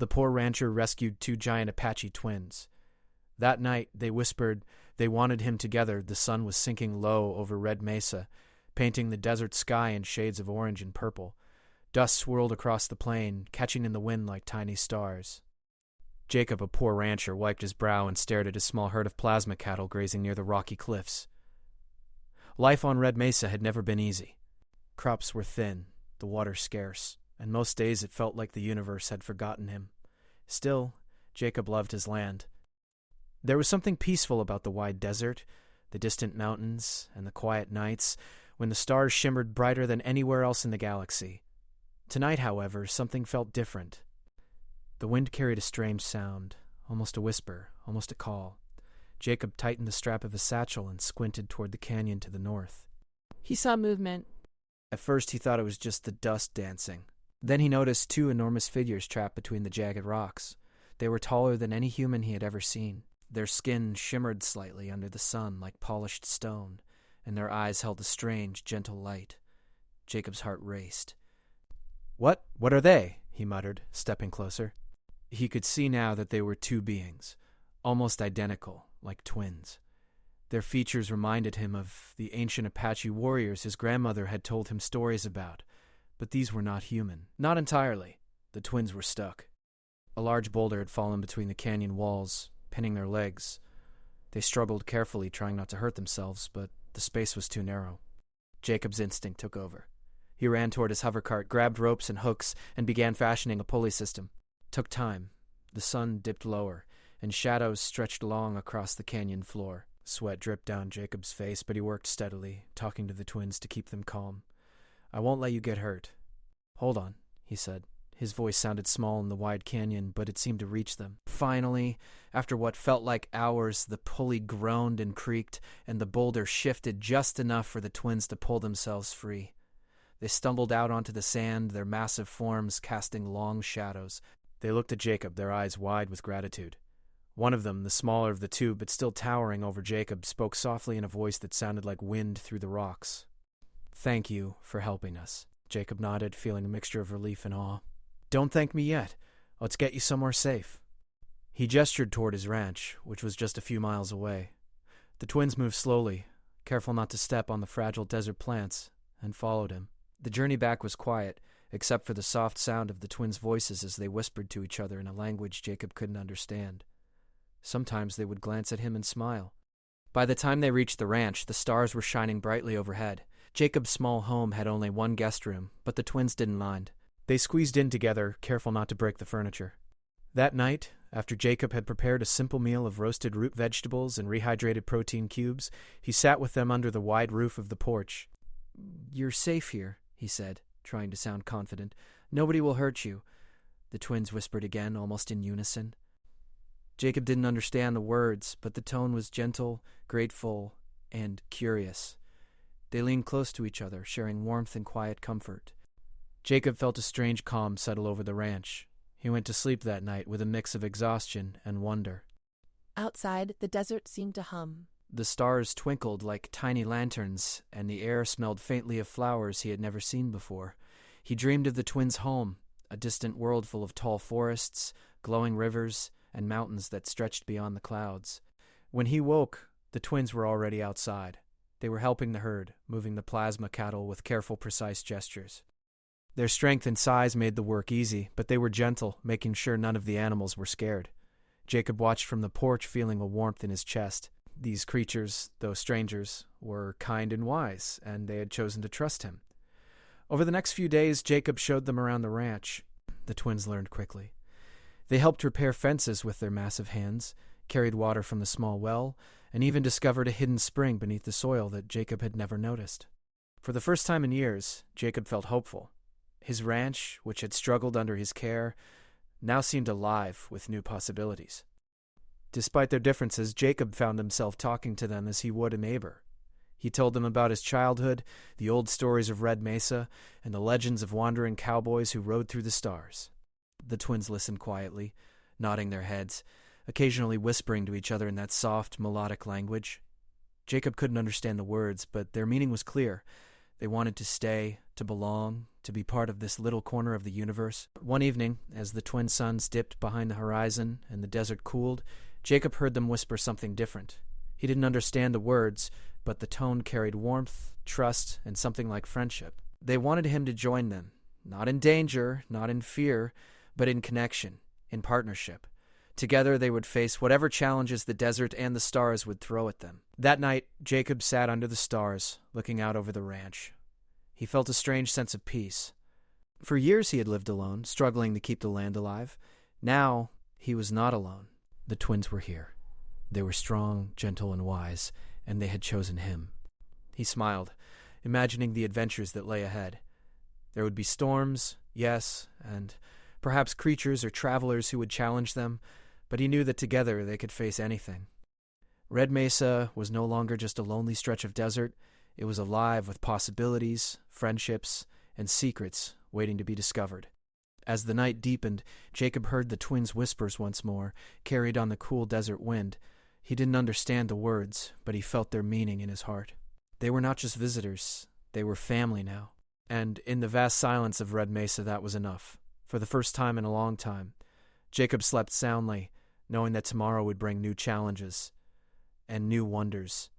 the poor rancher rescued 2 giant Apache twins. That night, they whispered they wanted him together. The sun was sinking low over Red Mesa, painting the desert sky in shades of orange and purple. Dust swirled across the plain, catching in the wind like tiny stars. Jacob, a poor rancher, wiped his brow and stared at his small herd of plasma cattle grazing near the rocky cliffs. Life on Red Mesa had never been easy. Crops were thin, the water scarce, and most days it felt like the universe had forgotten him. Still, Jacob loved his land. There was something peaceful about the wide desert, the distant mountains, and the quiet nights when the stars shimmered brighter than anywhere else in the galaxy. Tonight, however, something felt different. The wind carried a strange sound, almost a whisper, almost a call. Jacob tightened the strap of his satchel and squinted toward the canyon to the north. He saw movement. At first he thought it was just the dust dancing. Then he noticed 2 enormous figures trapped between the jagged rocks. They were taller than any human he had ever seen. Their skin shimmered slightly under the sun like polished stone, and their eyes held a strange, gentle light. Jacob's heart raced. What are they?" he muttered, stepping closer. He could see now that they were 2 beings, almost identical, like twins. Their features reminded him of the ancient Apache warriors his grandmother had told him stories about, but these were not human. Not entirely. The twins were stuck. A large boulder had fallen between the canyon walls, pinning their legs. They struggled carefully, trying not to hurt themselves, but the space was too narrow. Jacob's instinct took over. He ran toward his hovercart, grabbed ropes and hooks, and began fashioning a pulley system. It took time. The sun dipped lower, and shadows stretched long across the canyon floor. Sweat dripped down Jacob's face, but he worked steadily, talking to the twins to keep them calm. "I won't let you get hurt." "Hold on," he said. His voice sounded small in the wide canyon, but it seemed to reach them. Finally, after what felt like hours, the pulley groaned and creaked, and the boulder shifted just enough for the twins to pull themselves free. They stumbled out onto the sand, their massive forms casting long shadows. They looked at Jacob, their eyes wide with gratitude. One of them, the smaller of the 2, but still towering over Jacob, spoke softly in a voice that sounded like wind through the rocks. "Thank you for helping us." Jacob nodded, feeling a mixture of relief and awe. "Don't thank me yet. Let's get you somewhere safe." He gestured toward his ranch, which was just a few miles away. The twins moved slowly, careful not to step on the fragile desert plants, and followed him. The journey back was quiet, except for the soft sound of the twins' voices as they whispered to each other in a language Jacob couldn't understand. Sometimes they would glance at him and smile. By the time they reached the ranch, the stars were shining brightly overhead. Jacob's small home had only 1 guest room, but the twins didn't mind. They squeezed in together, careful not to break the furniture. That night, after Jacob had prepared a simple meal of roasted root vegetables and rehydrated protein cubes, he sat with them under the wide roof of the porch. "You're safe here," he said, trying to sound confident. "Nobody will hurt you." The twins whispered again, almost in unison. Jacob didn't understand the words, but the tone was gentle, grateful, and curious. They leaned close to each other, sharing warmth and quiet comfort. Jacob felt a strange calm settle over the ranch. He went to sleep that night with a mix of exhaustion and wonder. Outside, the desert seemed to hum. The stars twinkled like tiny lanterns, and the air smelled faintly of flowers he had never seen before. He dreamed of the twins' home, a distant world full of tall forests, glowing rivers, and mountains that stretched beyond the clouds. When he woke, the twins were already outside. They were helping the herd, moving the plasma cattle with careful, precise gestures. Their strength and size made the work easy, but they were gentle, making sure none of the animals were scared. Jacob watched from the porch, feeling a warmth in his chest. These creatures, though strangers, were kind and wise, and they had chosen to trust him. Over the next few days, Jacob showed them around the ranch. The twins learned quickly. They helped repair fences with their massive hands, carried water from the small well, and even discovered a hidden spring beneath the soil that Jacob had never noticed. For the first time in years, Jacob felt hopeful. His ranch, which had struggled under his care, now seemed alive with new possibilities. Despite their differences, Jacob found himself talking to them as he would a neighbor. He told them about his childhood, the old stories of Red Mesa, and the legends of wandering cowboys who rode through the stars. The twins listened quietly, nodding their heads, occasionally whispering to each other in that soft, melodic language. Jacob couldn't understand the words, but their meaning was clear. They wanted to stay, to belong, to be part of this little corner of the universe. One evening, as the twin suns dipped behind the horizon and the desert cooled, Jacob heard them whisper something different. He didn't understand the words, but the tone carried warmth, trust, and something like friendship. They wanted him to join them, not in danger, not in fear, but in connection, in partnership. Together they would face whatever challenges the desert and the stars would throw at them. That night, Jacob sat under the stars, looking out over the ranch. He felt a strange sense of peace. For years he had lived alone, struggling to keep the land alive. Now he was not alone. The twins were here. They were strong, gentle, and wise, and they had chosen him. He smiled, imagining the adventures that lay ahead. There would be storms, yes, and perhaps creatures or travelers who would challenge them, but he knew that together they could face anything. Red Mesa was no longer just a lonely stretch of desert. It was alive with possibilities, friendships, and secrets waiting to be discovered. As the night deepened, Jacob heard the twins' whispers once more, carried on the cool desert wind. He didn't understand the words, but he felt their meaning in his heart. They were not just visitors. They were family now. And in the vast silence of Red Mesa, that was enough. For the first time in a long time, Jacob slept soundly, knowing that tomorrow would bring new challenges and new wonders.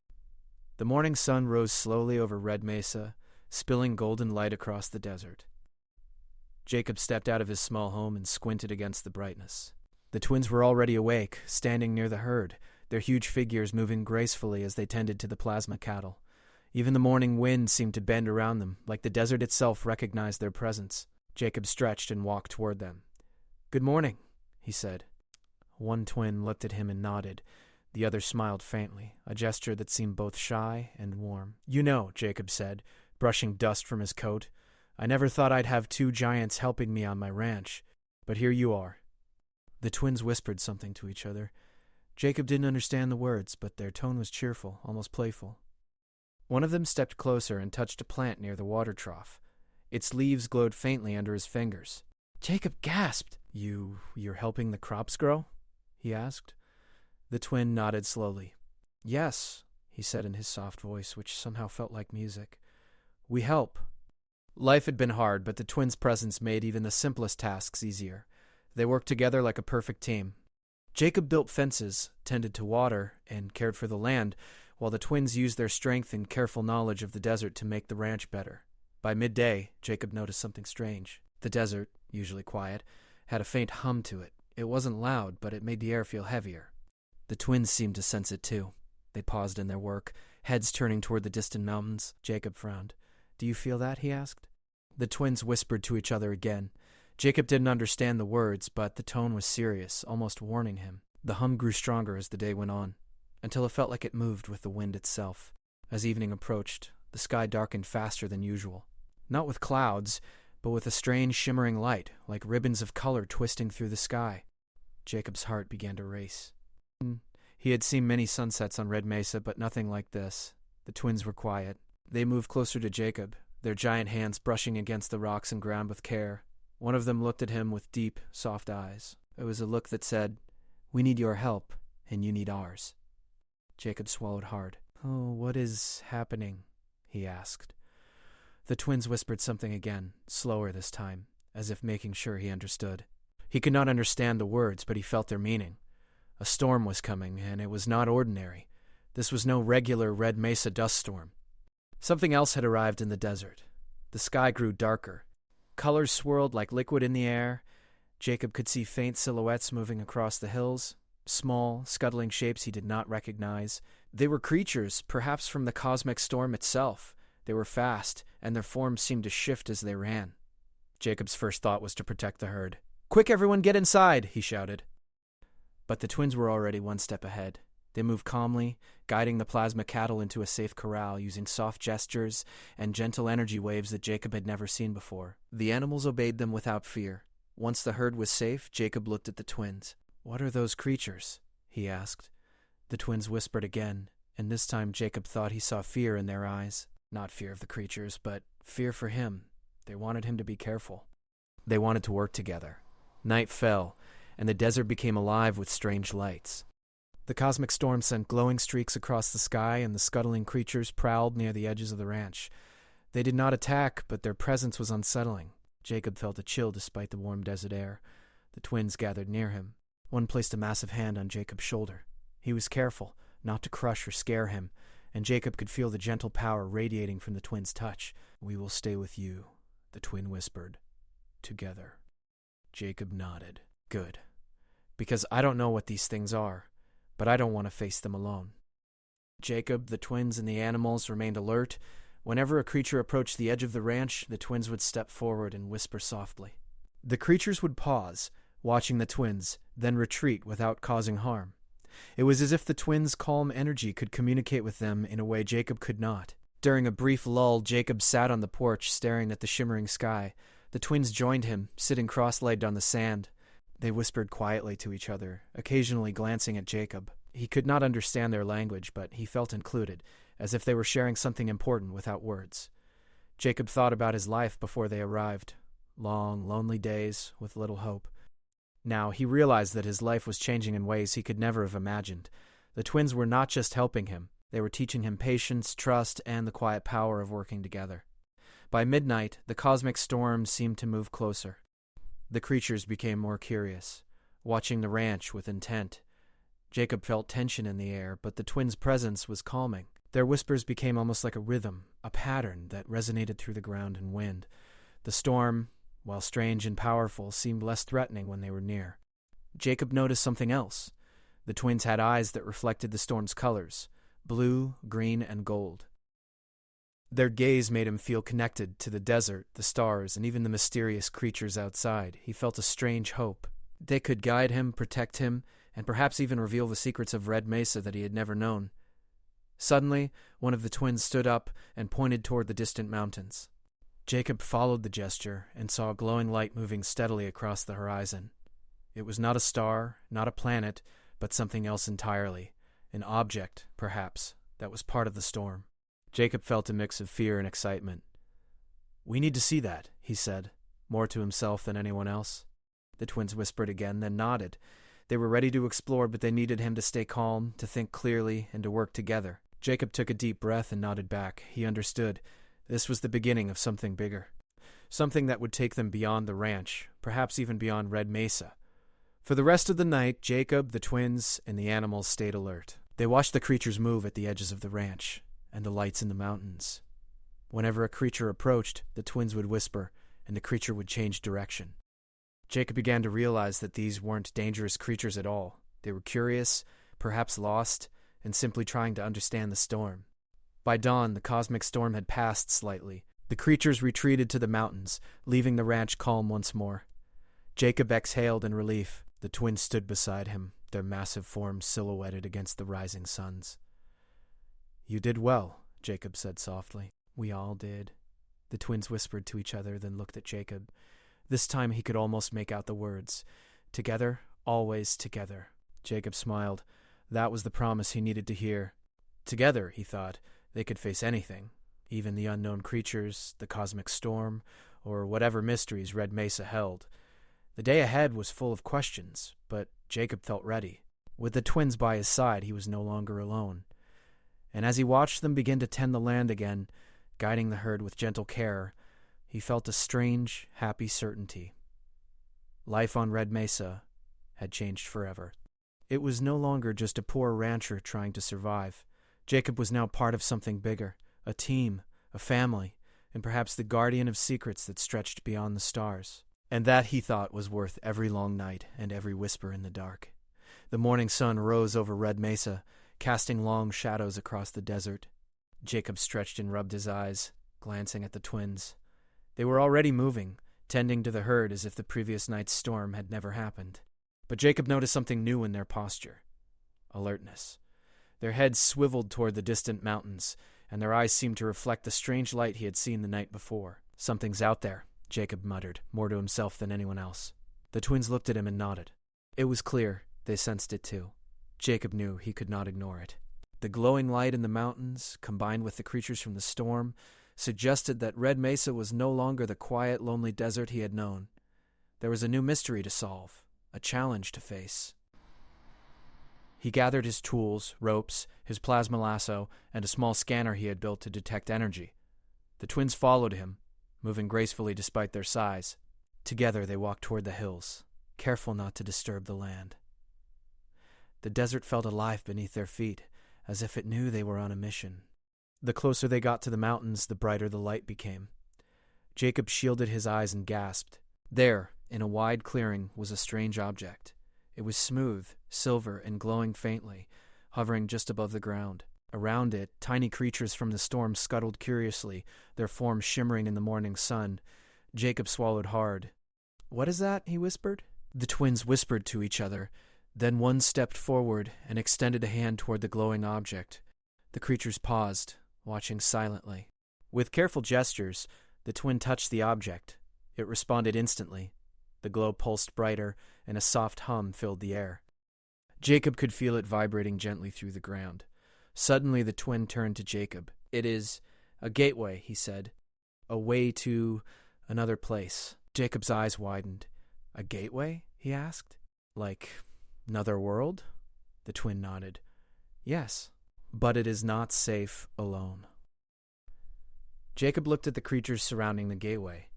The morning sun rose slowly over Red Mesa, spilling golden light across the desert. Jacob stepped out of his small home and squinted against the brightness. The twins were already awake, standing near the herd, their huge figures moving gracefully as they tended to the plasma cattle. Even the morning wind seemed to bend around them, like the desert itself recognized their presence. Jacob stretched and walked toward them. "Good morning," he said. One twin looked at him and nodded. The other smiled faintly, a gesture that seemed both shy and warm. "You know," Jacob said, brushing dust from his coat, "I never thought I'd have two giants helping me on my ranch, but here you are." The twins whispered something to each other. Jacob didn't understand the words, but their tone was cheerful, almost playful. One of them stepped closer and touched a plant near the water trough. Its leaves glowed faintly under his fingers. Jacob gasped. You're helping the crops grow?" he asked. The twin nodded slowly. "Yes," he said in his soft voice, which somehow felt like music. "We help." Life had been hard, but the twins' presence made even the simplest tasks easier. They worked together like a perfect team. Jacob built fences, tended to water, and cared for the land, while the twins used their strength and careful knowledge of the desert to make the ranch better. By midday, Jacob noticed something strange. The desert, usually quiet, had a faint hum to it. It wasn't loud, but it made the air feel heavier. The twins seemed to sense it too. They paused in their work, heads turning toward the distant mountains. Jacob frowned. "Do you feel that?" he asked. The twins whispered to each other again. Jacob didn't understand the words, but the tone was serious, almost warning him. The hum grew stronger as the day went on, until it felt like it moved with the wind itself. As evening approached, the sky darkened faster than usual. Not with clouds, but with a strange shimmering light, like ribbons of color twisting through the sky. Jacob's heart began to race. He had seen many sunsets on Red Mesa, but nothing like this. The twins were quiet. They moved closer to Jacob, their giant hands brushing against the rocks and ground with care. One of them looked at him with deep, soft eyes. It was a look that said, "We need your help, and you need ours." Jacob swallowed hard. "Oh, what is happening?" he asked. The twins whispered something again, slower this time, as if making sure he understood. He could not understand the words, but he felt their meaning. A storm was coming, and it was not ordinary. This was no regular Red Mesa dust storm. Something else had arrived in the desert. The sky grew darker. Colors swirled like liquid in the air. Jacob could see faint silhouettes moving across the hills, small, scuttling shapes he did not recognize. They were creatures, perhaps from the cosmic storm itself. They were fast, and their forms seemed to shift as they ran. Jacob's first thought was to protect the herd. "Quick, everyone, get inside!" he shouted. But the twins were already one step ahead. They moved calmly, guiding the plasma cattle into a safe corral, using soft gestures and gentle energy waves that Jacob had never seen before. The animals obeyed them without fear. Once the herd was safe, Jacob looked at the twins. "What are those creatures?" he asked. The twins whispered again, and this time Jacob thought he saw fear in their eyes. Not fear of the creatures, but fear for him. They wanted him to be careful. They wanted to work together. Night fell, and the desert became alive with strange lights. The cosmic storm sent glowing streaks across the sky, and the scuttling creatures prowled near the edges of the ranch. They did not attack, but their presence was unsettling. Jacob felt a chill despite the warm desert air. The twins gathered near him. One placed a massive hand on Jacob's shoulder. He was careful not to crush or scare him, and Jacob could feel the gentle power radiating from the twins' touch. "We will stay with you," the twin whispered. "Together." Jacob nodded. "Good. Because I don't know what these things are, but I don't want to face them alone." Jacob, the twins, and the animals remained alert. Whenever a creature approached the edge of the ranch, the twins would step forward and whisper softly. The creatures would pause, watching the twins, then retreat without causing harm. It was as if the twins' calm energy could communicate with them in a way Jacob could not. During a brief lull, Jacob sat on the porch, staring at the shimmering sky. The twins joined him, sitting cross-legged on the sand. They whispered quietly to each other, occasionally glancing at Jacob. He could not understand their language, but he felt included, as if they were sharing something important without words. Jacob thought about his life before they arrived. Long, lonely days with little hope. Now he realized that his life was changing in ways he could never have imagined. The twins were not just helping him, they were teaching him patience, trust, and the quiet power of working together. By midnight, the cosmic storm seemed to move closer. The creatures became more curious, watching the ranch with intent. Jacob felt tension in the air, but the twins' presence was calming. Their whispers became almost like a rhythm, a pattern that resonated through the ground and wind. The storm, while strange and powerful, seemed less threatening when they were near. Jacob noticed something else. The twins had eyes that reflected the storm's colors: blue, green, and gold. Their gaze made him feel connected to the desert, the stars, and even the mysterious creatures outside. He felt a strange hope. They could guide him, protect him, and perhaps even reveal the secrets of Red Mesa that he had never known. Suddenly, one of the twins stood up and pointed toward the distant mountains. Jacob followed the gesture and saw a glowing light moving steadily across the horizon. It was not a star, not a planet, but something else entirely. An object, perhaps, that was part of the storm. Jacob felt a mix of fear and excitement. "We need to see that," he said, more to himself than anyone else. The twins whispered again, then nodded. They were ready to explore, but they needed him to stay calm, to think clearly, and to work together. Jacob took a deep breath and nodded back. He understood. This was the beginning of something bigger. Something that would take them beyond the ranch, perhaps even beyond Red Mesa. For the rest of the night, Jacob, the twins, and the animals stayed alert. They watched the creatures move at the edges of the ranch, and the lights in the mountains. Whenever a creature approached, the twins would whisper, and the creature would change direction. Jacob began to realize that these weren't dangerous creatures at all. They were curious, perhaps lost, and simply trying to understand the storm. By dawn, the cosmic storm had passed slightly. The creatures retreated to the mountains, leaving the ranch calm once more. Jacob exhaled in relief. The twins stood beside him, their massive forms silhouetted against the rising suns. "You did well," Jacob said softly. "We all did." The twins whispered to each other, then looked at Jacob. This time he could almost make out the words. "Together, always together." Jacob smiled. That was the promise he needed to hear. Together, he thought, they could face anything, even the unknown creatures, the cosmic storm, or whatever mysteries Red Mesa held. The day ahead was full of questions, but Jacob felt ready. With the twins by his side, he was no longer alone. And as he watched them begin to tend the land again, guiding the herd with gentle care, he felt a strange, happy certainty. Life on Red Mesa had changed forever. It was no longer just a poor rancher trying to survive. Jacob was now part of something bigger, a team, a family, and perhaps the guardian of secrets that stretched beyond the stars. And that, he thought, was worth every long night and every whisper in the dark. The morning sun rose over Red Mesa, casting long shadows across the desert. Jacob stretched and rubbed his eyes, glancing at the twins. They were already moving, tending to the herd as if the previous night's storm had never happened. But Jacob noticed something new in their posture: alertness. Their heads swiveled toward the distant mountains, and their eyes seemed to reflect the strange light he had seen the night before. "Something's out there," Jacob muttered, more to himself than anyone else. The twins looked at him and nodded. It was clear they sensed it too. Jacob knew he could not ignore it. The glowing light in the mountains, combined with the creatures from the storm, suggested that Red Mesa was no longer the quiet, lonely desert he had known. There was a new mystery to solve, a challenge to face. He gathered his tools, ropes, his plasma lasso, and a small scanner he had built to detect energy. The twins followed him, moving gracefully despite their size. Together they walked toward the hills, careful not to disturb the land. The desert felt alive beneath their feet, as if it knew they were on a mission. The closer they got to the mountains, the brighter the light became. Jacob shielded his eyes and gasped. There, in a wide clearing, was a strange object. It was smooth, silver, and glowing faintly, hovering just above the ground. Around it, tiny creatures from the storm scuttled curiously, their forms shimmering in the morning sun. Jacob swallowed hard. "What is that?" he whispered. The twins whispered to each other. Then one stepped forward and extended a hand toward the glowing object. The creatures paused, watching silently. With careful gestures, the twin touched the object. It responded instantly. The glow pulsed brighter, and a soft hum filled the air. Jacob could feel it vibrating gently through the ground. Suddenly the twin turned to Jacob. "It is a gateway," he said. "A way to another place." Jacob's eyes widened. "A gateway?" he asked. "Like another world?" The twin nodded. "Yes, but it is not safe alone." Jacob looked at the creatures surrounding the gateway.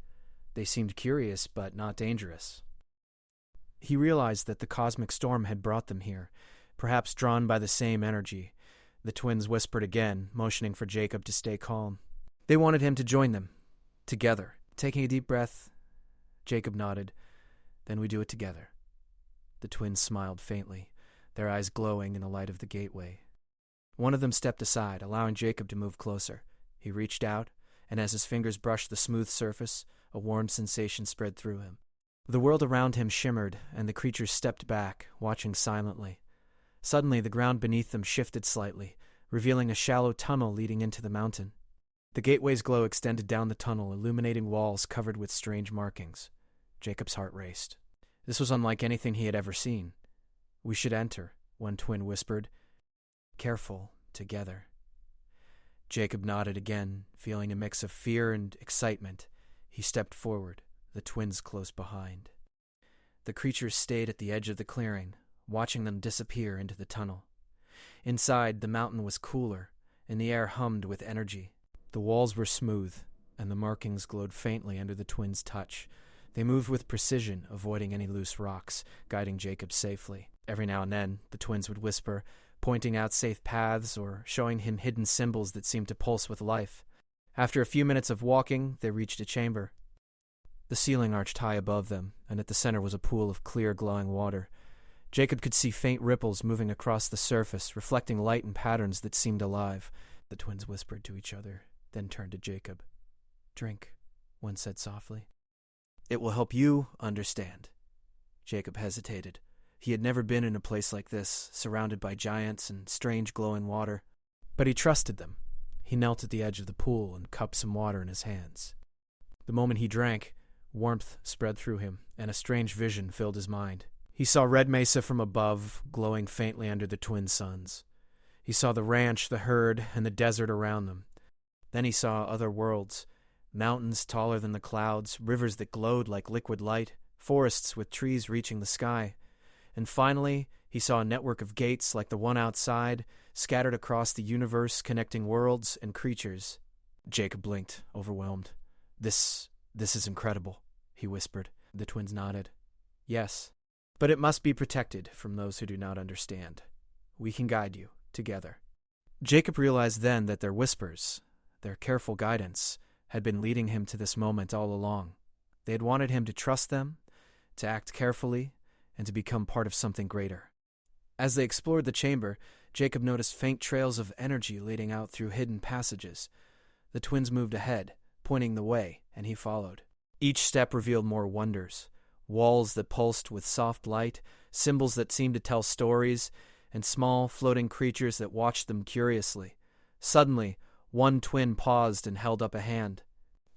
They seemed curious, but not dangerous. He realized that the cosmic storm had brought them here, perhaps drawn by the same energy. The twins whispered again, motioning for Jacob to stay calm. They wanted him to join them, together. Taking a deep breath, Jacob nodded. "Then we do it together." The twins smiled faintly, their eyes glowing in the light of the gateway. One of them stepped aside, allowing Jacob to move closer. He reached out, and as his fingers brushed the smooth surface, a warm sensation spread through him. The world around him shimmered, and the creatures stepped back, watching silently. Suddenly, the ground beneath them shifted slightly, revealing a shallow tunnel leading into the mountain. The gateway's glow extended down the tunnel, illuminating walls covered with strange markings. Jacob's heart raced. This was unlike anything he had ever seen. "We should enter," one twin whispered. "Careful, together." Jacob nodded again, feeling a mix of fear and excitement. He stepped forward, the twins close behind. The creatures stayed at the edge of the clearing, watching them disappear into the tunnel. Inside, the mountain was cooler, and the air hummed with energy. The walls were smooth, and the markings glowed faintly under the twins' touch. They moved with precision, avoiding any loose rocks, guiding Jacob safely. Every now and then, the twins would whisper, pointing out safe paths or showing him hidden symbols that seemed to pulse with life. After a few minutes of walking, they reached a chamber. The ceiling arched high above them, and at the center was a pool of clear, glowing water. Jacob could see faint ripples moving across the surface, reflecting light and patterns that seemed alive. The twins whispered to each other, then turned to Jacob. "Drink," one said softly. "It will help you understand." Jacob hesitated. He had never been in a place like this, surrounded by giants and strange glowing water. But he trusted them. He knelt at the edge of the pool and cupped some water in his hands. The moment he drank, warmth spread through him, and a strange vision filled his mind. He saw Red Mesa from above, glowing faintly under the twin suns. He saw the ranch, the herd, and the desert around them. Then he saw other worlds, mountains taller than the clouds, rivers that glowed like liquid light, forests with trees reaching the sky. And finally, he saw a network of gates like the one outside, scattered across the universe, connecting worlds and creatures. Jacob blinked, overwhelmed. This is incredible," he whispered. The twins nodded. "Yes, but it must be protected from those who do not understand. We can guide you, together." Jacob realized then that their whispers, their careful guidance, had been leading him to this moment all along. They had wanted him to trust them, to act carefully, and to become part of something greater. As they explored the chamber, Jacob noticed faint trails of energy leading out through hidden passages. The twins moved ahead, pointing the way, and he followed. Each step revealed more wonders. Walls that pulsed with soft light, symbols that seemed to tell stories, and small, floating creatures that watched them curiously. Suddenly, one twin paused and held up a hand.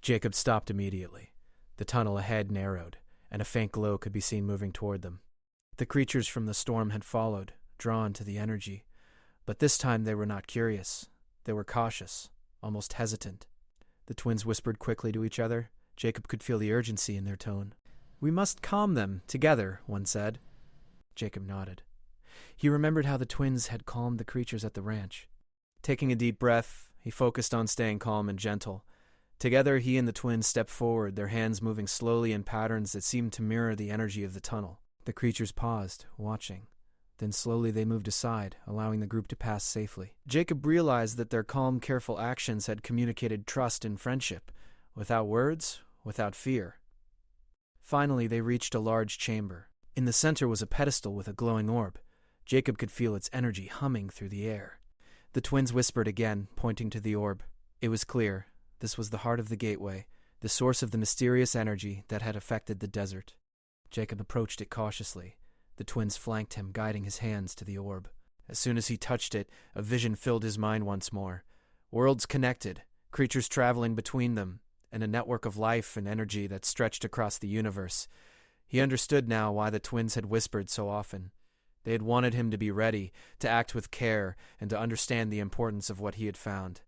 Jacob stopped immediately. The tunnel ahead narrowed, and a faint glow could be seen moving toward them. The creatures from the storm had followed, drawn to the energy. But this time they were not curious. They were cautious, almost hesitant. The twins whispered quickly to each other. Jacob could feel the urgency in their tone. "We must calm them, together," one said. Jacob nodded. He remembered how the twins had calmed the creatures at the ranch. Taking a deep breath, he focused on staying calm and gentle. Together, he and the twins stepped forward, their hands moving slowly in patterns that seemed to mirror the energy of the tunnel. The creatures paused, watching. Then slowly they moved aside, allowing the group to pass safely. Jacob realized that their calm, careful actions had communicated trust and friendship, without words, without fear. Finally, they reached a large chamber. In the center was a pedestal with a glowing orb. Jacob could feel its energy humming through the air. The twins whispered again, pointing to the orb. It was clear. This was the heart of the gateway, the source of the mysterious energy that had affected the desert. Jacob approached it cautiously. The twins flanked him, guiding his hands to the orb. As soon as he touched it, a vision filled his mind once more. Worlds connected, creatures traveling between them, and a network of life and energy that stretched across the universe. He understood now why the twins had whispered so often. They had wanted him to be ready, to act with care, and to understand the importance of what he had found.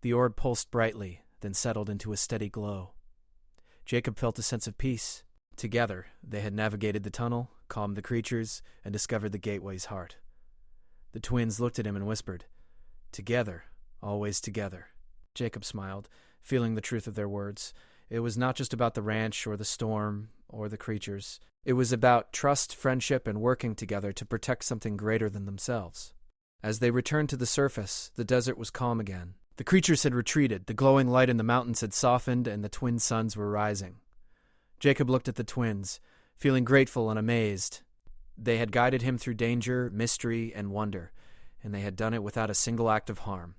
The orb pulsed brightly, then settled into a steady glow. Jacob felt a sense of peace. Together, they had navigated the tunnel, calmed the creatures, and discovered the gateway's heart. The twins looked at him and whispered, "Together, always together." Jacob smiled, feeling the truth of their words. It was not just about the ranch or the storm or the creatures. It was about trust, friendship, and working together to protect something greater than themselves. As they returned to the surface, the desert was calm again. The creatures had retreated, the glowing light in the mountains had softened, and the twin suns were rising. Jacob looked at the twins, feeling grateful and amazed. They had guided him through danger, mystery, and wonder, and they had done it without a single act of harm.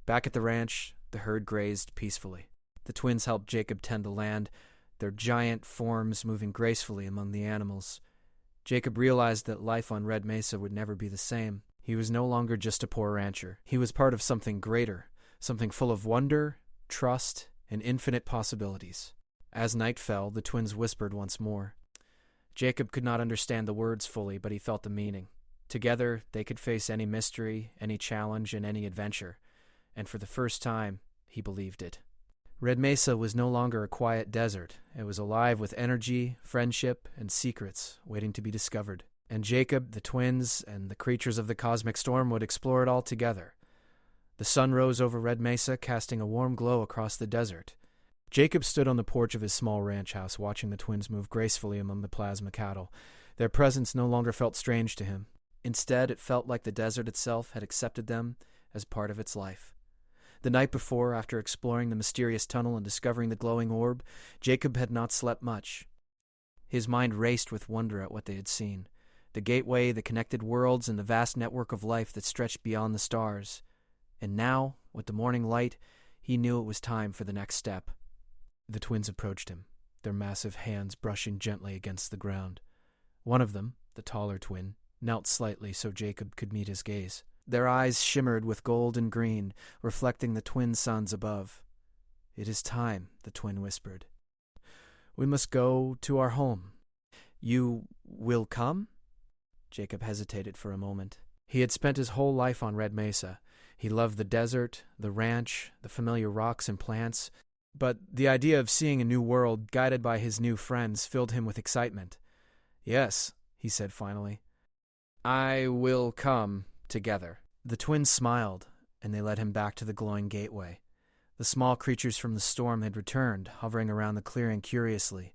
Back at the ranch, the herd grazed peacefully. The twins helped Jacob tend the land, their giant forms moving gracefully among the animals. Jacob realized that life on Red Mesa would never be the same. He was no longer just a poor rancher. He was part of something greater, something full of wonder, trust, and infinite possibilities. As night fell, the twins whispered once more. Jacob could not understand the words fully, but he felt the meaning. Together, they could face any mystery, any challenge, and any adventure. And for the first time, he believed it. Red Mesa was no longer a quiet desert. It was alive with energy, friendship, and secrets waiting to be discovered. And Jacob, the twins, and the creatures of the cosmic storm would explore it all together. The sun rose over Red Mesa, casting a warm glow across the desert. Jacob stood on the porch of his small ranch house, watching the twins move gracefully among the plasma cattle. Their presence no longer felt strange to him. Instead, it felt like the desert itself had accepted them as part of its life. The night before, after exploring the mysterious tunnel and discovering the glowing orb, Jacob had not slept much. His mind raced with wonder at what they had seen. The gateway, the connected worlds, and the vast network of life that stretched beyond the stars. And now, with the morning light, he knew it was time for the next step. The twins approached him, their massive hands brushing gently against the ground. One of them, the taller twin, knelt slightly so Jacob could meet his gaze. Their eyes shimmered with gold and green, reflecting the twin suns above. "It is time," the twin whispered. "We must go to our home. You will come?" Jacob hesitated for a moment. He had spent his whole life on Red Mesa. He loved the desert, the ranch, the familiar rocks and plants, but the idea of seeing a new world guided by his new friends filled him with excitement. "Yes," he said finally. "I will come together." The twins smiled, and they led him back to the glowing gateway. The small creatures from the storm had returned, hovering around the clearing curiously.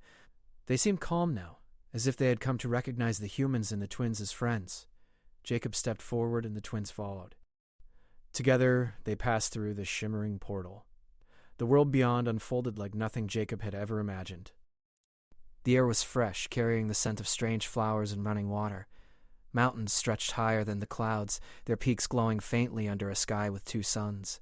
They seemed calm now, as if they had come to recognize the humans and the twins as friends. Jacob stepped forward, and the twins followed. Together, they passed through the shimmering portal. The world beyond unfolded like nothing Jacob had ever imagined. The air was fresh, carrying the scent of strange flowers and running water. Mountains stretched higher than the clouds, their peaks glowing faintly under a sky with two suns.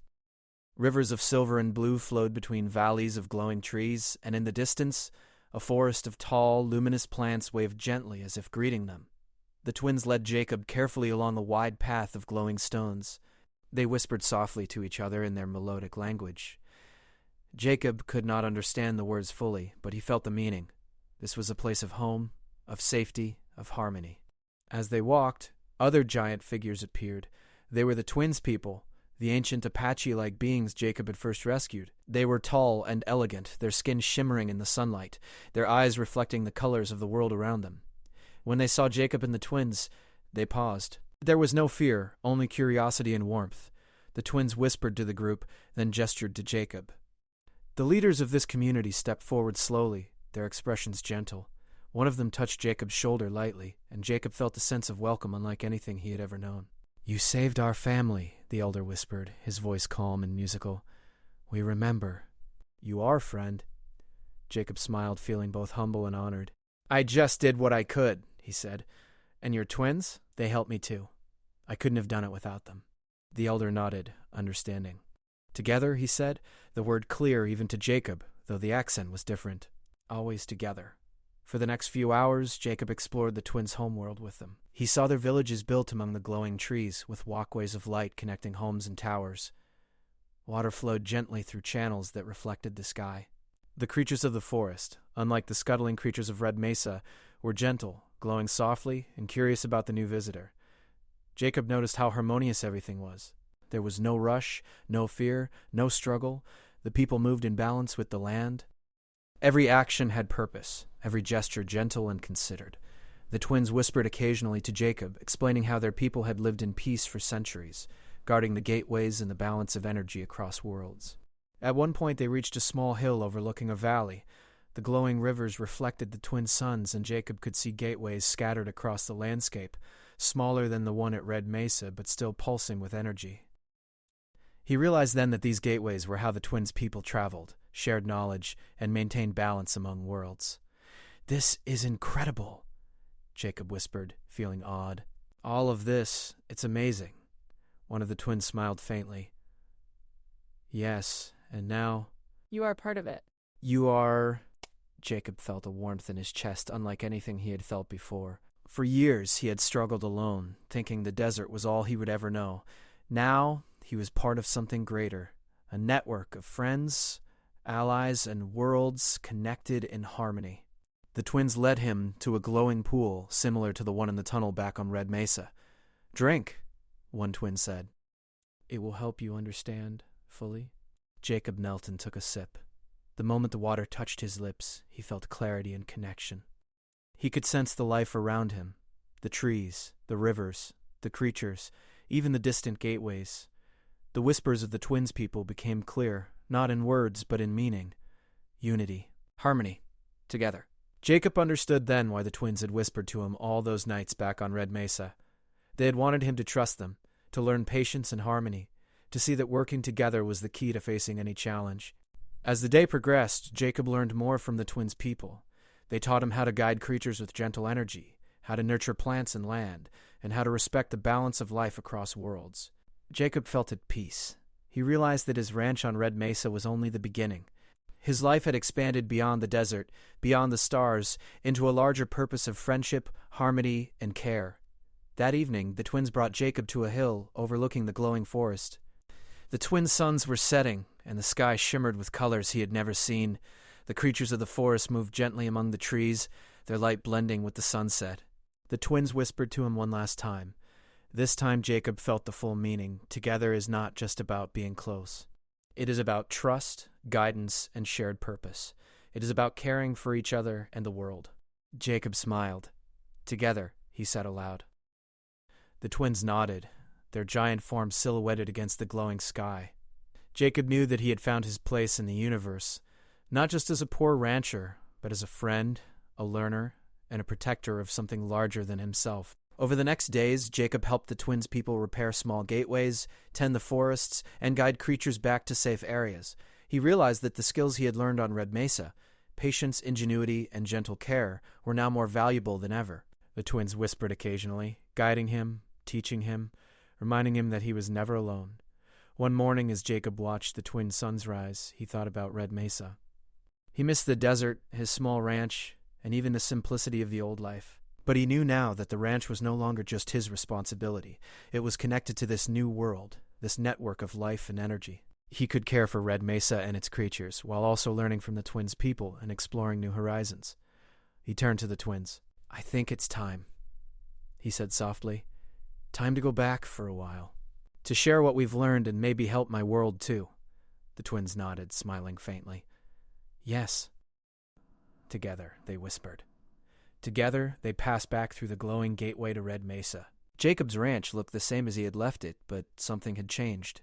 Rivers of silver and blue flowed between valleys of glowing trees, and in the distance, a forest of tall, luminous plants waved gently as if greeting them. The twins led Jacob carefully along the wide path of glowing stones. They whispered softly to each other in their melodic language. Jacob could not understand the words fully, but he felt the meaning. This was a place of home, of safety, of harmony. As they walked, other giant figures appeared. They were the twins' people, the ancient Apache-like beings Jacob had first rescued. They were tall and elegant, their skin shimmering in the sunlight, their eyes reflecting the colors of the world around them. When they saw Jacob and the twins, they paused. There was no fear, only curiosity and warmth. The twins whispered to the group, then gestured to Jacob. The leaders of this community stepped forward slowly, their expressions gentle. One of them touched Jacob's shoulder lightly, and Jacob felt a sense of welcome unlike anything he had ever known. "You saved our family," the elder whispered, his voice calm and musical. "We remember." "You are, friend." Jacob smiled, feeling both humble and honored. "I just did what I could," he said. "And your twins? They helped me too. I couldn't have done it without them." The elder nodded, understanding. "Together," he said, the word clear even to Jacob, though the accent was different. "Always together." For the next few hours, Jacob explored the twins' homeworld with them. He saw their villages built among the glowing trees, with walkways of light connecting homes and towers. Water flowed gently through channels that reflected the sky. The creatures of the forest, unlike the scuttling creatures of Red Mesa, were gentle, glowing softly, and curious about the new visitor. Jacob noticed how harmonious everything was. There was no rush, no fear, no struggle. The people moved in balance with the land. Every action had purpose, every gesture gentle and considered. The twins whispered occasionally to Jacob, explaining how their people had lived in peace for centuries, guarding the gateways and the balance of energy across worlds. At one point they reached a small hill overlooking a valley. The glowing rivers reflected the twin suns, and Jacob could see gateways scattered across the landscape, smaller than the one at Red Mesa, but still pulsing with energy. He realized then that these gateways were how the twins' people traveled, shared knowledge, and maintained balance among worlds. "This is incredible," Jacob whispered, feeling awed. "All of this, it's amazing." One of the twins smiled faintly. "Yes, and now—" You are part of it. "You are—" Jacob felt a warmth in his chest unlike anything he had felt before. For years he had struggled alone, thinking the desert was all he would ever know. Now he was part of something greater, a network of friends, allies, and worlds connected in harmony. The twins led him to a glowing pool similar to the one in the tunnel back on Red Mesa. "Drink," one twin said. "It will help you understand fully." Jacob knelt and took a sip. The moment the water touched his lips, he felt clarity and connection. He could sense the life around him, the trees, the rivers, the creatures, even the distant gateways. The whispers of the twins' people became clear, not in words but in meaning. Unity, harmony, together. Jacob understood then why the twins had whispered to him all those nights back on Red Mesa. They had wanted him to trust them, to learn patience and harmony, to see that working together was the key to facing any challenge. As the day progressed, Jacob learned more from the twins' people. They taught him how to guide creatures with gentle energy, how to nurture plants and land, and how to respect the balance of life across worlds. Jacob felt at peace. He realized that his ranch on Red Mesa was only the beginning. His life had expanded beyond the desert, beyond the stars, into a larger purpose of friendship, harmony, and care. That evening, the twins brought Jacob to a hill overlooking the glowing forest. The twin suns were setting, and the sky shimmered with colors he had never seen. The creatures of the forest moved gently among the trees, their light blending with the sunset. The twins whispered to him one last time. This time Jacob felt the full meaning. Together is not just about being close. It is about trust, guidance, and shared purpose. It is about caring for each other and the world. Jacob smiled. "Together," he said aloud. The twins nodded, their giant forms silhouetted against the glowing sky. Jacob knew that he had found his place in the universe, not just as a poor rancher, but as a friend, a learner, and a protector of something larger than himself. Over the next days, Jacob helped the twins' people repair small gateways, tend the forests, and guide creatures back to safe areas. He realized that the skills he had learned on Red Mesa, patience, ingenuity, and gentle care, were now more valuable than ever. The twins whispered occasionally, guiding him, teaching him, reminding him that he was never alone. One morning, as Jacob watched the twin suns rise, he thought about Red Mesa. He missed the desert, his small ranch, and even the simplicity of the old life. But he knew now that the ranch was no longer just his responsibility. It was connected to this new world, this network of life and energy. He could care for Red Mesa and its creatures, while also learning from the twins' people and exploring new horizons. He turned to the twins. "I think it's time," he said softly. "Time to go back for a while. To share what we've learned and maybe help my world too." The twins nodded, smiling faintly. "Yes." Together, they whispered. Together, they passed back through the glowing gateway to Red Mesa. Jacob's ranch looked the same as he had left it, but something had changed.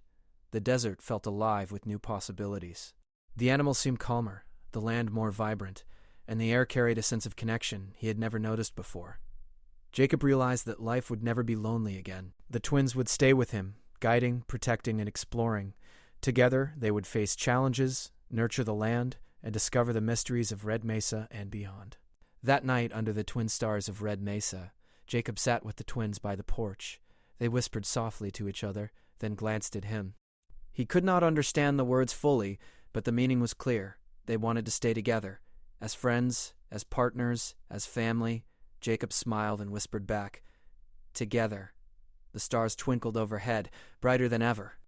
The desert felt alive with new possibilities. The animals seemed calmer, the land more vibrant, and the air carried a sense of connection he had never noticed before. Jacob realized that life would never be lonely again. The twins would stay with him, guiding, protecting, and exploring. Together, they would face challenges, nurture the land, and discover the mysteries of Red Mesa and beyond. That night, under the twin stars of Red Mesa, Jacob sat with the twins by the porch. They whispered softly to each other, then glanced at him. He could not understand the words fully, but the meaning was clear. They wanted to stay together. As friends, as partners, as family. Jacob smiled and whispered back, "Together." The stars twinkled overhead, brighter than ever.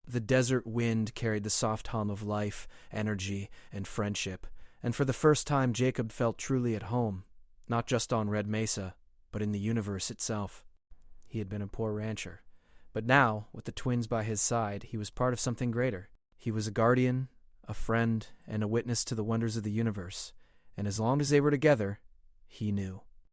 The desert wind carried the soft hum of life, energy, and friendship, and for the first time Jacob felt truly at home, not just on Red Mesa, but in the universe itself. He had been a poor rancher, but now, with the twins by his side, he was part of something greater. He was a guardian, a friend, and a witness to the wonders of the universe, and as long as they were together, he knew.